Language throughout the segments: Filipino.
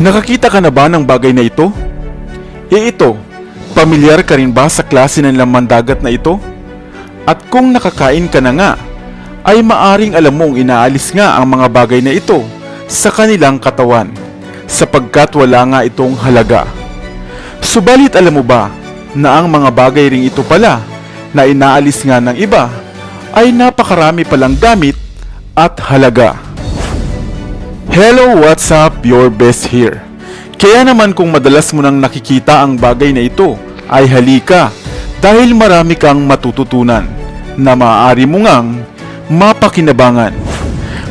Nakakita ka na ba ng bagay na ito? Ito, pamilyar ka rin ba sa klase ng laman dagat na ito? At kung nakakain ka na nga, ay maaring alam mong inaalis nga ang mga bagay na ito sa kanilang katawan, sapagkat wala nga itong halaga. Subalit alam mo ba na ang mga bagay ring ito pala na inaalis nga ng iba ay napakarami palang gamit at halaga. Hello, what's up? Your best here. Kaya naman kung madalas mo nang nakikita ang bagay na ito, ay halika dahil marami kang matututunan na maaari mo ngang mapakinabangan.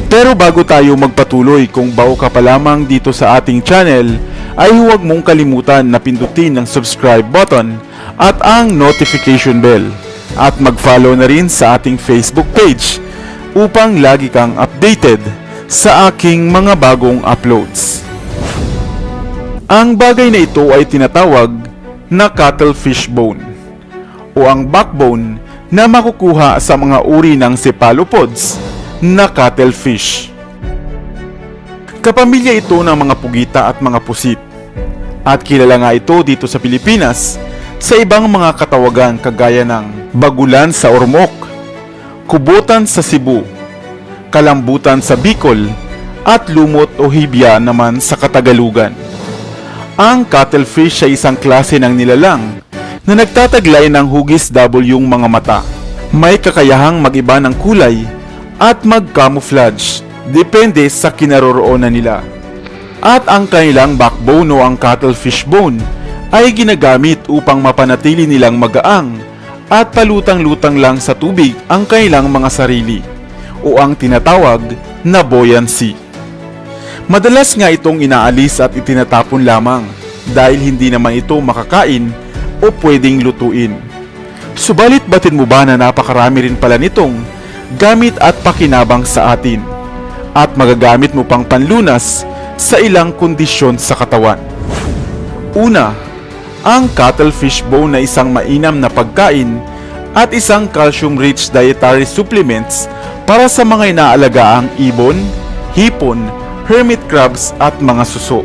Pero bago tayo magpatuloy, kung bago ka pa lamang dito sa ating channel, ay huwag mong kalimutan na pindutin ang subscribe button at ang notification bell. At mag-follow na rin sa ating Facebook page upang lagi kang updated sa aking mga bagong uploads. Ang bagay na ito ay tinatawag na cuttlefish bone o ang backbone na makukuha sa mga uri ng cephalopods na cuttlefish. Kapamilya ito ng mga pugita at mga pusit at kilala nga ito dito sa Pilipinas sa ibang mga katawagan kagaya ng bagulan sa Ormoc, kubutan sa Cebu, kalambutan sa Bicol, at lumot o hibya naman sa Katagalugan. Ang cuttlefish ay isang klase ng nilalang na nagtataglay ng hugis yung mga mata. May kakayahang mag-iba ng kulay at mag-camouflage depende sa kinaroroonan nila. At ang kanilang backbone o ang cuttlefish bone ay ginagamit upang mapanatili nilang magaang at palutang-lutang lang sa tubig ang kanilang mga sarili o ang tinatawag na buoyancy. Madalas nga itong inaalis at itinatapon lamang dahil hindi naman ito makakain o pwedeng lutuin. Subalit batid mo ba na napakarami rin pala nitong gamit at pakinabang sa atin at magagamit mo pang panlunas sa ilang kondisyon sa katawan? Una, ang cuttlefish bone na isang mainam na pagkain at isang calcium-rich dietary supplements para sa mga inaalagaang ibon, hipon, hermit crabs at mga suso.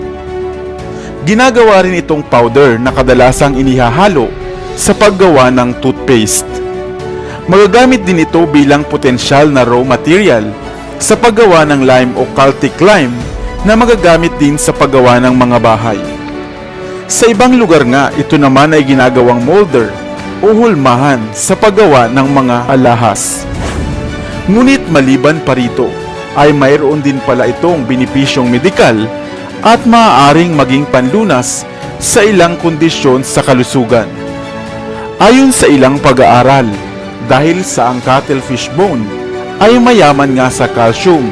Ginagawa rin itong powder na kadalasang inihahalo sa paggawa ng toothpaste. Magagamit din ito bilang potensyal na raw material sa paggawa ng lime o Celtic lime na magagamit din sa paggawa ng mga bahay. Sa ibang lugar nga, ito naman ay ginagawang molder o hulmahan sa paggawa ng mga alahas. Ngunit maliban pa rito, ay mayroon din pala itong benepisyong medikal at maaaring maging panlunas sa ilang kondisyon sa kalusugan. Ayon sa ilang pag-aaral, dahil sa ang cuttlefish bone ay mayaman nga sa calcium,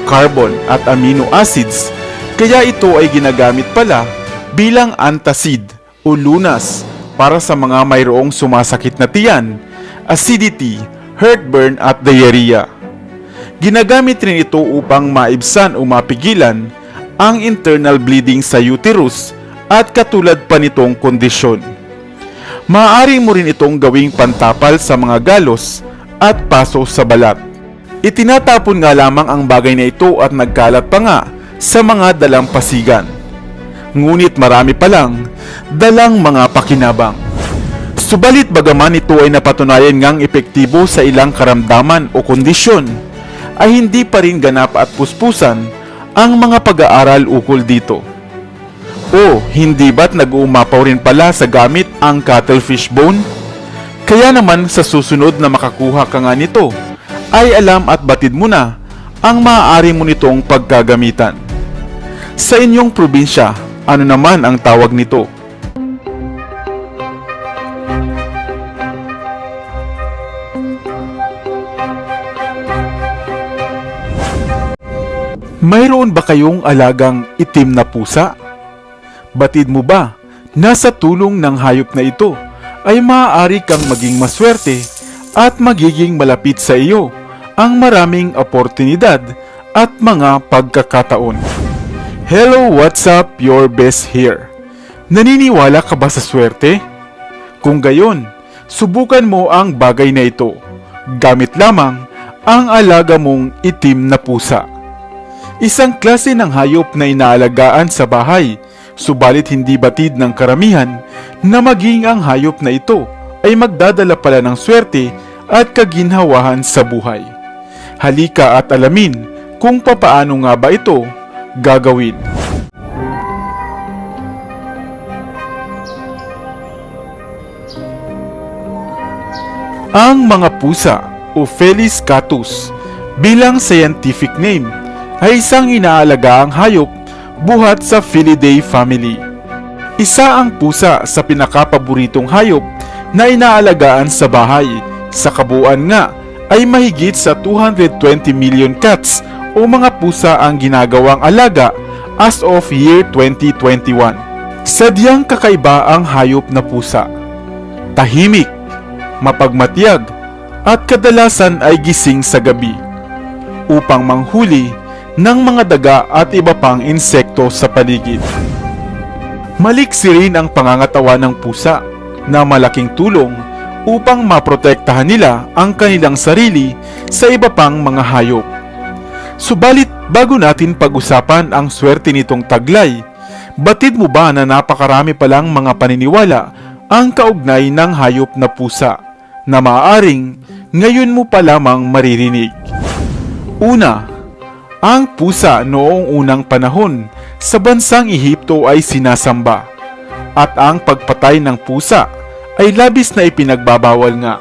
carbon at amino acids, kaya ito ay ginagamit pala bilang antacid o lunas para sa mga mayroong sumasakit na tiyan, acidity, heartburn at diarrhea. Ginagamit rin ito upang maibsan o mapigilan ang internal bleeding sa uterus at katulad pa nitong kondisyon. Maaari mo rin itong gawing pantapal sa mga galos at paso sa balat. Itinatapon nga lamang ang bagay na ito at nagkalat pa nga sa mga dalampasigan. Ngunit marami palang dalang mga pakinabang. Subalit bagaman ito ay napatunayan ngang epektibo sa ilang karamdaman o kondisyon, ay hindi pa rin ganap at puspusan ang mga pag-aaral ukol dito. O hindi ba't nag-uumapaw rin pala sa gamit ang cuttlefish bone? Kaya naman sa susunod na makakuha ka nga nito, ay alam at batid mo na ang maaari mo nitong pagkagamitan. Sa inyong probinsya, ano naman ang tawag nito? Mayroon ba kayong alagang itim na pusa? Batid mo ba na sa tulong ng hayop na ito ay maaari kang maging maswerte at magiging malapit sa iyo ang maraming oportunidad at mga pagkakataon? Hello, what's up? Your best here. Naniniwala ka ba sa swerte? Kung gayon, subukan mo ang bagay na ito. Gamit lamang ang alaga mong itim na pusa. Isang klase ng hayop na inaalagaan sa bahay, subalit hindi batid ng karamihan na maging ang hayop na ito ay magdadala pala ng swerte at kaginhawahan sa buhay. Halika at alamin kung papaano nga ba ito gagawin. Ang mga pusa o Felis catus bilang scientific name ay isang inaalagaan hayop buhat sa Felidae family. Isa ang pusa sa pinakapaboritong hayop na inaalagaan sa bahay. Sa kabuuan nga ay mahigit sa 220 million cats o mga pusa ang ginagawang alaga as of year 2021. Sadyang kakaiba ang hayop na pusa. Tahimik, mapagmatyag, at kadalasan ay gising sa gabi upang manghuli ng mga daga at iba pang insekto sa paligid. Maliksi rin ang pangangatawan ng pusa na malaking tulong upang maprotektahan nila ang kanilang sarili sa iba pang mga hayop. Subalit bago natin pag-usapan ang swerte nitong taglay, batid mo ba na napakarami palang mga paniniwala ang kaugnay ng hayop na pusa na maaaring ngayon mo pa lamang maririnig? Una, ang pusa noong unang panahon sa bansang Ehipto ay sinasamba at ang pagpatay ng pusa ay labis na ipinagbabawal nga.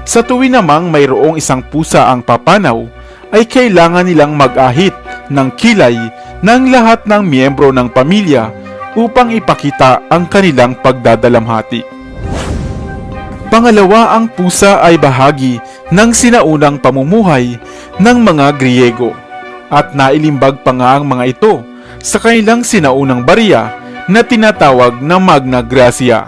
Sa tuwin namang mayroong isang pusa ang papanaw, ay kailangan nilang mag-ahit ng kilay ng lahat ng miyembro ng pamilya upang ipakita ang kanilang pagdadalamhati. Pangalawa, ang pusa ay bahagi ng sinaunang pamumuhay ng mga Griego at nailimbag pa nga ang mga ito sa kanilang sinaunang barya na tinatawag na Magna Graecia.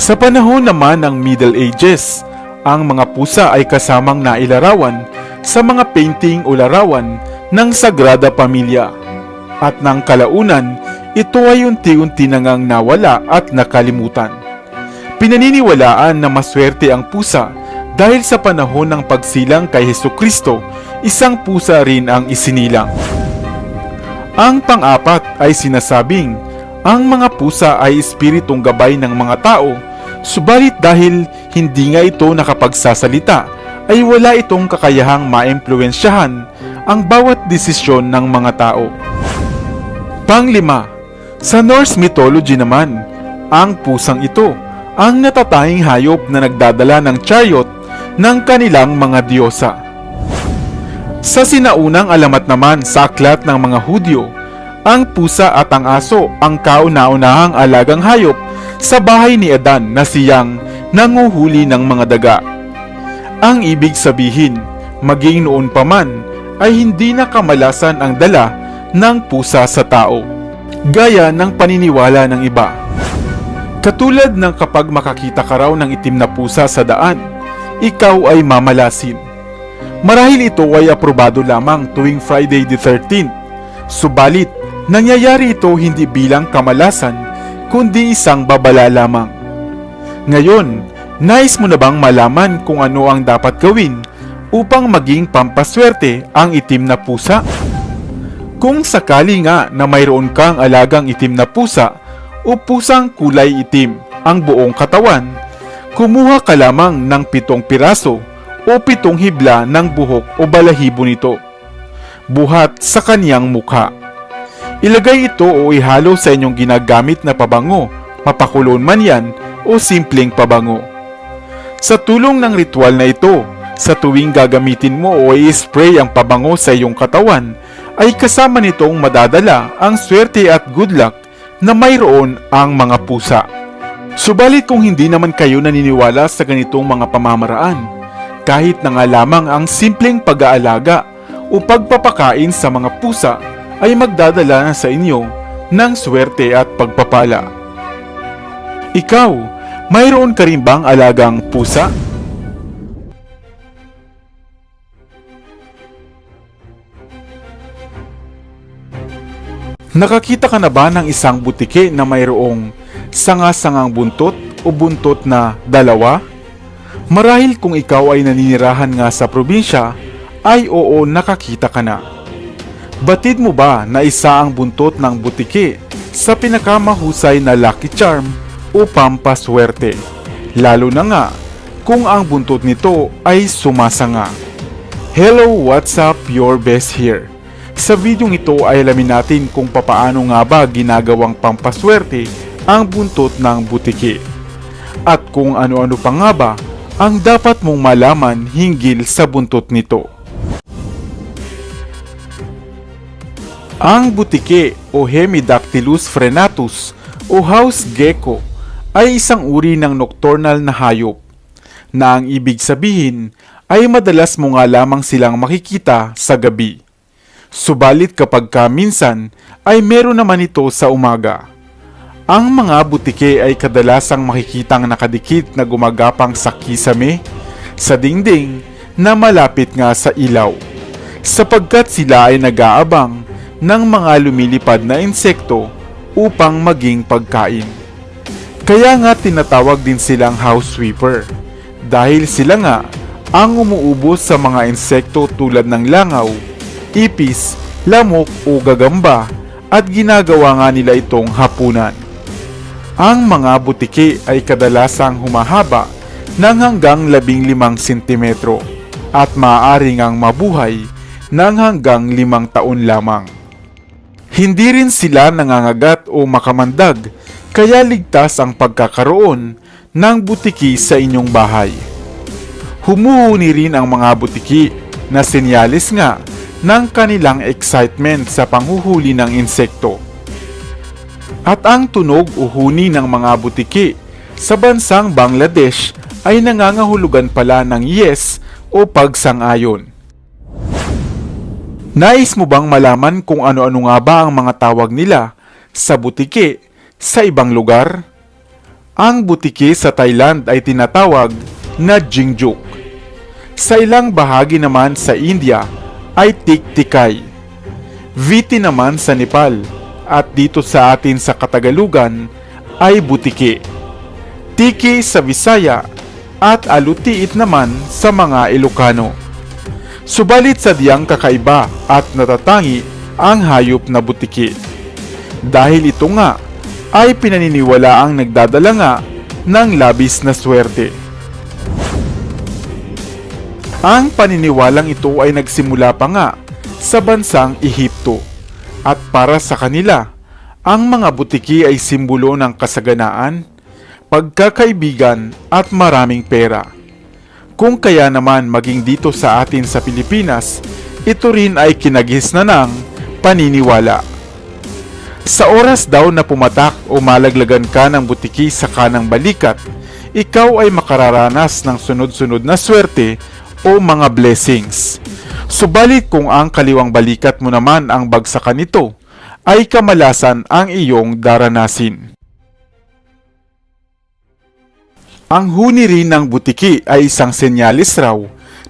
Sa panahon naman ng Middle Ages, ang mga pusa ay kasamang nailarawan sa mga painting o larawan ng Sagrada Pamilya. At ng kalaunan, ito ay unti-unti na ngang nawala at nakalimutan. Pinaniniwalaan na maswerte ang pusa dahil sa panahon ng pagsilang kay Hesukristo, isang pusa rin ang isinilang. Ang pang-apat ay sinasabing ang mga pusa ay espiritong gabay ng mga tao, subalit dahil hindi nga ito nakapagsasalita, ay wala itong kakayahang maimpluwensyahan ang bawat desisyon ng mga tao. Panglima, sa Norse mythology naman, ang pusang ito ang natatanging hayop na nagdadala ng chariot ng kanilang mga diyosa. Sa sinaunang alamat naman sa aklat ng mga Hudyo, ang pusa at ang aso ang kauna-unahang alagang hayop sa bahay ni Adan na siyang nanguhuli ng mga daga. Ang ibig sabihin, maging noon pa man, ay hindi na kamalasan ang dala ng pusa sa tao, gaya ng paniniwala ng iba. Katulad ng kapag makakita ka raw ng itim na pusa sa daan, ikaw ay mamalasin. Marahil ito ay aprobado lamang tuwing Friday the 13th, subalit nangyayari ito hindi bilang kamalasan, kundi isang babala lamang. Ngayon, nais mo na bang malaman kung ano ang dapat gawin upang maging pampaswerte ang itim na pusa? Kung sakali nga na mayroon kang alagang itim na pusa o pusang kulay itim ang buong katawan, kumuha ka lamang ng 7 piraso o 7 hibla ng buhok o balahibo nito, buhat sa kaniyang mukha. Ilagay ito o ihalo sa inyong ginagamit na pabango, mapakulon man yan o simpleng pabango. Sa tulong ng ritual na ito, sa tuwing gagamitin mo o i-spray ang pabango sa iyong katawan, ay kasama nitong madadala ang swerte at good luck na mayroon ang mga pusa. Subalit kung hindi naman kayo naniniwala sa ganitong mga pamamaraan, kahit na nga lamang ang simpleng pag-aalaga o pagpapakain sa mga pusa ay magdadala na sa inyo ng swerte at pagpapala. Ikaw, mayroon ka rin bang alagang pusa? Nakakita ka na ba ng isang butike na mayroong sanga-sangang buntot o buntot na dalawa? Marahil kung ikaw ay naninirahan nga sa probinsya, ay oo, nakakita ka na. Batid mo ba na isa ang buntot ng butiki sa pinakamahusay na lucky charm o pampaswerte? Lalo na nga kung ang buntot nito ay sumasanga. Hello, what's up? Your best here. Sa videong ito ay alamin natin kung papaano nga ba ginagawang pampaswerte ang buntot ng butiki. At kung ano-ano pa nga ba ang dapat mong malaman hinggil sa buntot nito. Ang butiki o Hemidactylus frenatus o house gecko ay isang uri ng nocturnal na hayop na ang ibig sabihin ay madalas mo nga lamang silang makikita sa gabi. Subalit kapag minsan ay meron naman ito sa umaga. Ang mga butiki ay kadalasang makikitang nakadikit na gumagapang sa kisame, sa dingding na malapit nga sa ilaw, sapagkat sila ay nag-aabang ng mga lumilipad na insekto upang maging pagkain. Kaya nga tinatawag din silang house sweeper dahil sila nga ang umuubos sa mga insekto tulad ng langaw, ipis, lamok o gagamba at ginagawa nga nila itong hapunan. Ang mga butiki ay kadalasang humahaba ng hanggang 15 cm at maaari ngang mabuhay ng hanggang 5 taon lamang. Hindi rin sila nangangagat o makamandag kaya ligtas ang pagkakaroon ng butiki sa inyong bahay. Humuhuni rin ang mga butiki na senyalis nga ng kanilang excitement sa panghuhuli ng insekto. At ang tunog o huni ng mga butiki sa bansang Bangladesh ay nangangahulugan pala ng yes o pagsang-ayon. Nais mo bang malaman kung ano-ano nga ba ang mga tawag nila sa butiki sa ibang lugar? Ang butiki sa Thailand ay tinatawag na jingjuk. Sa ilang bahagi naman sa India ay tiktikay. Viti naman sa Nepal at dito sa atin sa Katagalugan ay butiki. Tiki sa Visaya at alutiit naman sa mga Ilocano. Subalit sadyang kakaiba at natatangi ang hayop na butiki. Dahil ito nga ay pinaniniwalaang nagdadala nga ng labis na swerte. Ang paniniwalang ito ay nagsimula pa nga sa bansang Ehipto at para sa kanila, ang mga butiki ay simbolo ng kasaganaan, pagkakaibigan at maraming pera. Kung kaya naman maging dito sa atin sa Pilipinas, ito rin ay kinagis na ng paniniwala. Sa oras daw na pumatak o malaglagan ka ng butiki sa kanang balikat, ikaw ay makararanas ng sunod-sunod na swerte o mga blessings. Subalit kung ang kaliwang balikat mo naman ang bagsakan nito, ay kamalasan ang iyong daranasin. Ang huni rin ng butiki ay isang senyalis raw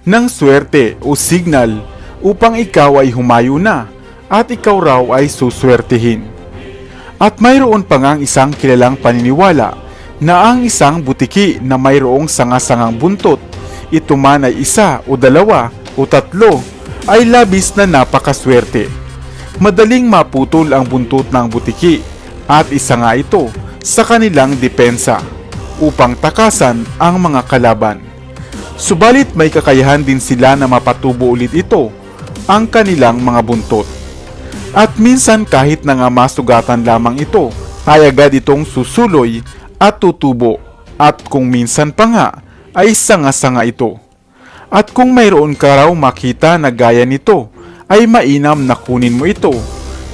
ng swerte o signal upang ikaw ay humayo na at ikaw raw ay suswertihin. At mayroon pa ngang isang kilalang paniniwala na ang isang butiki na mayroong sanga-sangang buntot, ito man ay isa o dalawa o tatlo, ay labis na napakaswerte. Madaling maputol ang buntot ng butiki at isa nga ito sa kanilang depensa upang takasan ang mga kalaban. Subalit may kakayahan din sila na mapatubo ulit ito ang kanilang mga buntot. At minsan kahit na nga masugatan lamang ito, ay agad itong susuloy at tutubo at kung minsan pa nga ay sanga-sanga ito. At kung mayroon ka raw makita na gaya nito, ay mainam na kunin mo ito,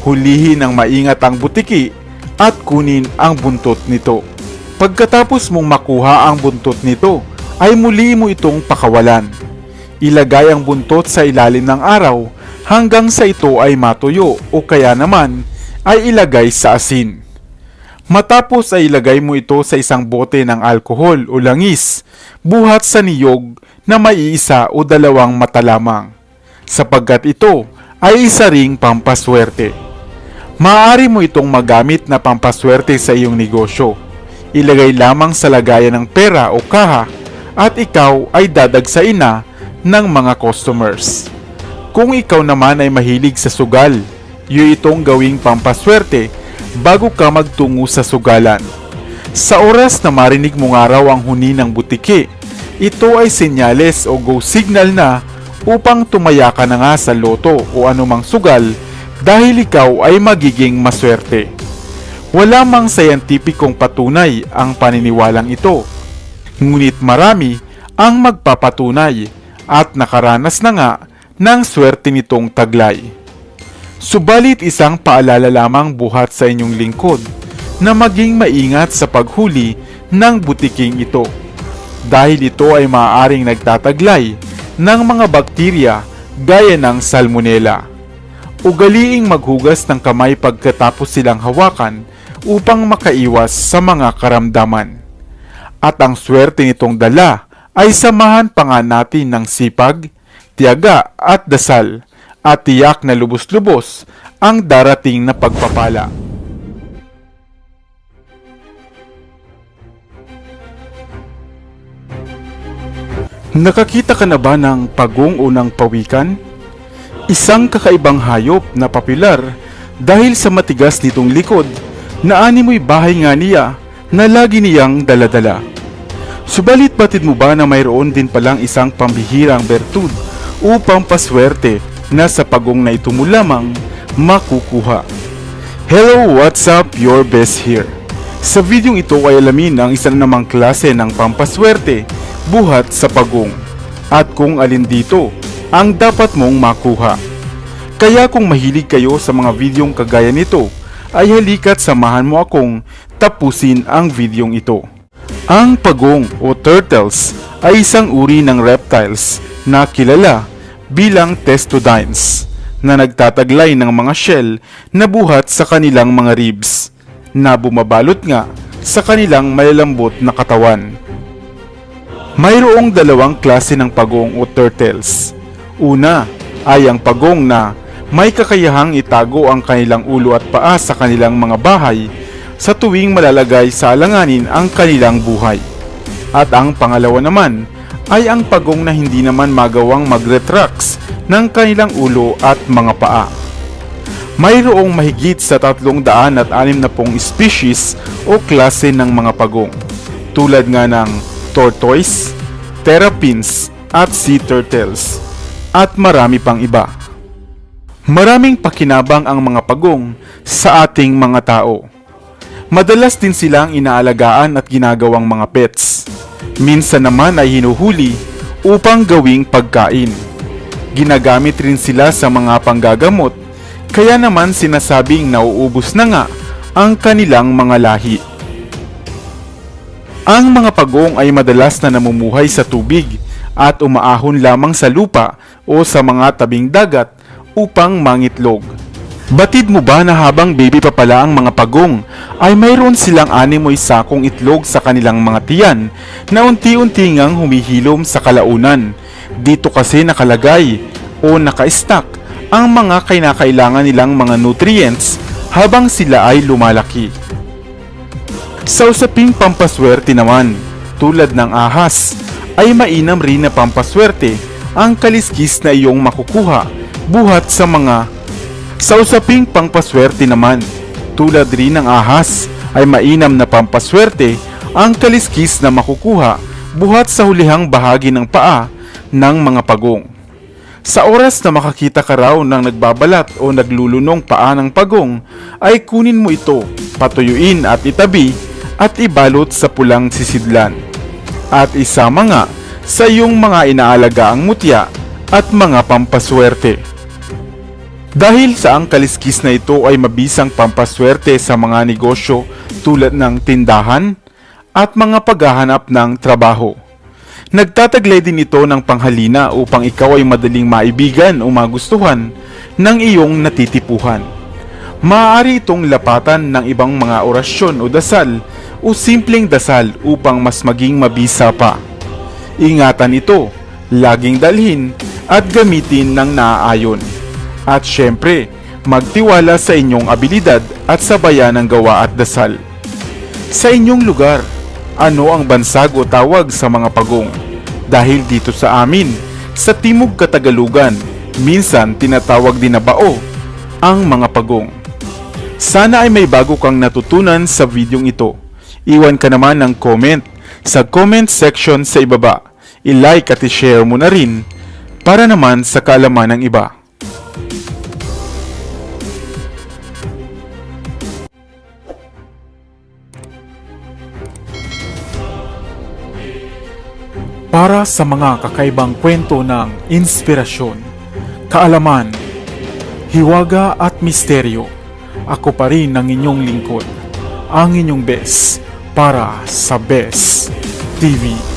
hulihin ng maingat ang butiki at kunin ang buntot nito. Pagkatapos mong makuha ang buntot nito, ay muli mo itong pakawalan. Ilagay ang buntot sa ilalim ng araw hanggang sa ito ay matuyo o kaya naman ay ilagay sa asin. Matapos ay ilagay mo ito sa isang bote ng alkohol o langis, buhat sa niyog na may isa o dalawang mata lamang, sapagkat ito ay isa ring pampaswerte. Maaari mo itong magamit na pampaswerte sa iyong negosyo. Ilagay lamang sa lagayan ng pera o kaha at ikaw ay dadagsain na ng mga customers. Kung ikaw naman ay mahilig sa sugal, itong gawing pampaswerte bago ka magtungo sa sugalan. Sa oras na marinig mo nga raw ang huni ng butiki, ito ay senyales o go signal na upang tumaya ka na nga sa loto o anumang sugal dahil ikaw ay magiging maswerte. Wala mang sayantipikong patunay ang paniniwalang ito, ngunit marami ang magpapatunay at nakaranas na nga ng swerte nitong taglay. Subalit isang paalala lamang buhat sa inyong lingkod na maging maingat sa paghuli ng butiking ito dahil ito ay maaaring nagtataglay ng mga bakterya gaya ng salmonella. Ugaliing maghugas ng kamay pagkatapos silang hawakan upang makaiwas sa mga karamdaman. At ang swerte nitong dala ay samahan pa nga natin ng sipag, tiyaga at dasal at tiyak na lubos-lubos ang darating na pagpapala. Nakakita ka na ba ng pagong o ng pawikan? Isang kakaibang hayop na popular dahil sa matigas nitong likod na animoy bahay nga niya na lagi niyang daladala. Subalit batid mo ba na mayroon din palang isang pambihirang bertud o pampaswerte na sa pagong na ito mo lamang makukuha? Hello, what's up? Your best here. Sa videong ito ay alamin ang isa na namang klase ng pampaswerte buhat sa pagong at kung alin dito ang dapat mong makuha. Kaya kung mahilig kayo sa mga videong kagaya nito, ay halika't samahan mo akong tapusin ang videong ito. Ang pagong o turtles ay isang uri ng reptiles na kilala bilang testudines na nagtataglay ng mga shell na buhat sa kanilang mga ribs na bumabalot nga sa kanilang malalambot na katawan. Mayroong dalawang klase ng pagong o turtles. Una ay ang pagong na may kakayahang itago ang kanilang ulo at paa sa kanilang mga bahay sa tuwing malalagay sa alanganin ang kanilang buhay. At ang pangalawa naman ay ang pagong na hindi naman magawang mag-retracts ng kanilang ulo at mga paa. Mayroong mahigit sa 360 species o klase ng mga pagong, tulad nga ng tortoise, terrapins at sea turtles, at marami pang iba. Maraming pakinabang ang mga pagong sa ating mga tao. Madalas din silang inaalagaan at ginagawang mga pets. Minsan naman ay hinuhuli upang gawing pagkain. Ginagamit rin sila sa mga panggagamot, kaya naman sinasabing nauubos na nga ang kanilang mga lahi. Ang mga pagong ay madalas na namumuhay sa tubig at umaahon lamang sa lupa o sa mga tabing dagat upang mangitlog. Batid mo ba na habang baby pa pala ang mga pagong ay mayroon silang animoy sakong itlog sa kanilang mga tiyan na unti-unti ngang humihilom sa kalaunan? Dito kasi nakalagay o naka-stack ang mga kinakailangan nilang mga nutrients habang sila ay lumalaki. Sa usaping pampaswerte naman, tulad ng ahas, ay mainam rin na pampaswerte ang kaliskis na iyong makukuha buhat sa mga. Sa usaping pangpaswerte naman, tulad rin ng ahas, ay mainam na pampaswerte ang kaliskis na makukuha buhat sa hulihang bahagi ng paa ng mga pagong. Sa oras na makakita ka raw ng nagbabalat o naglulunong paa ng pagong, ay kunin mo ito, patuyuin at itabi at ibalot sa pulang sisidlan. At isama nga sa iyong mga inaalagaang mutya at mga pampaswerte. Dahil sa ang kaliskis na ito ay mabisang pampaswerte sa mga negosyo tulad ng tindahan at mga paghahanap ng trabaho. Nagtataglay din ito ng panghalina upang ikaw ay madaling maibigan o magustuhan ng iyong natitipuhan. Maaari itong lapatan ng ibang mga orasyon o dasal o simpleng dasal upang mas maging mabisa pa. Ingatan ito, laging dalhin at gamitin ng naaayon. At syempre, magtiwala sa inyong abilidad at sabayan ng gawa at dasal. Sa inyong lugar, ano ang bansag o tawag sa mga pagong? Dahil dito sa amin, sa Timog Katagalugan, Minsan tinatawag din na bao ang mga pagong. Sana ay may bago kang natutunan sa videong ito. Iwan ka naman ng comment sa comment section sa ibaba. I-like at i-share mo na rin para naman sa kaalaman ng iba. Para sa mga kakaibang kwento ng inspirasyon, kaalaman, hiwaga at misteryo, ako pa rin ang inyong lingkod, ang inyong best para sa Best TV.